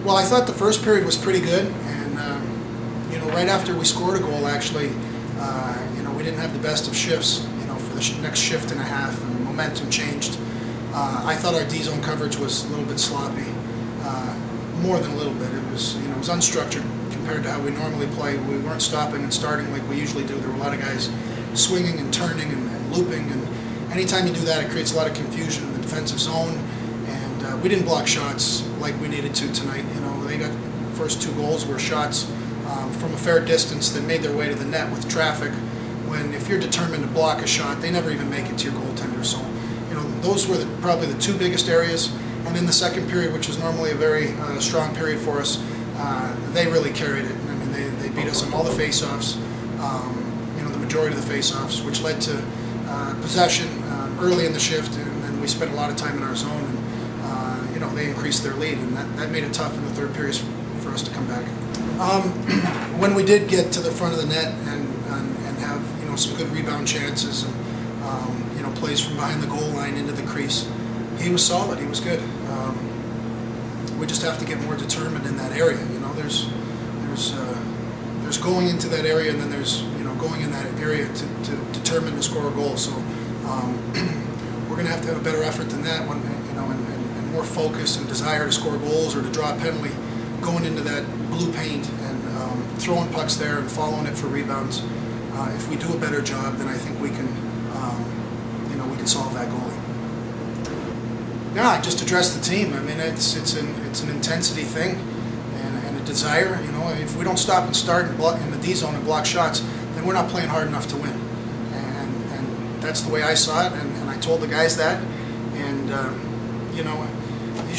Well, I thought the first period was pretty good, and you know, right after we scored a goal, actually, you know, we didn't have the best of shifts. You know, for the next shift and a half, and momentum changed. I thought our D-zone coverage was a little bit sloppy, more than a little bit. It was, you know, it was unstructured compared to how we normally play. We weren't stopping and starting like we usually do. There were a lot of guys swinging and turning and looping, and anytime you do that, it creates a lot of confusion in the defensive zone. And we didn't block shots like we needed to tonight. You know, they got first 2 goals were shots from a fair distance that made their way to the net with traffic. When if you're determined to block a shot, they never even make it to your goaltender. So, you know, those were probably the 2 biggest areas. And in the second period, which is normally a very strong period for us, they really carried it. I mean, they beat us on all the face-offs, you know, the majority of the face-offs, which led to possession early in the shift, and then we spent a lot of time in our zone, and you know, they increased their lead, and that made it tough in the third period for us to come back. When we did get to the front of the net and have, you know, some good rebound chances and you know, plays from behind the goal line into the crease, he was solid. He was good. We just have to get more determined in that area. You know, there's going into that area, and then there's, you know, going in that area to determine to score a goal. So we're going to have a better effort than that, when, you know, and more focus and desire to score goals or to draw a penalty, going into that blue paint and throwing pucks there and following it for rebounds. If we do a better job, then I think we can, you know, we can solve that goalie. Yeah, just address the team. I mean, it's an intensity thing and a desire. You know, if we don't stop and start in the D zone and block shots, then we're not playing hard enough to win. And that's the way I saw it, and I told the guys that. And you know, you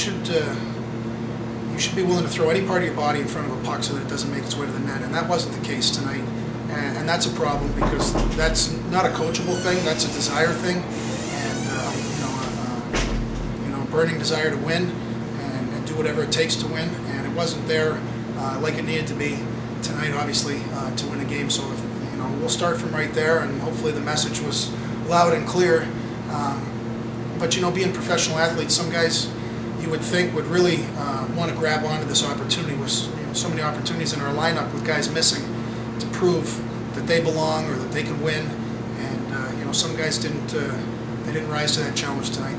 should be willing to throw any part of your body in front of a puck so that it doesn't make its way to the net. And that wasn't the case tonight. And that's a problem, because that's not a coachable thing. That's a desire thing. Burning desire to win and do whatever it takes to win, and it wasn't there like it needed to be tonight, obviously, to win a game. So, you know, we'll start from right there, and hopefully the message was loud and clear. But, you know, being professional athletes, some guys you would think would really want to grab onto this opportunity. With, you know, so many opportunities in our lineup with guys missing to prove that they belong or that they can win, and you know, some guys didn't rise to that challenge tonight.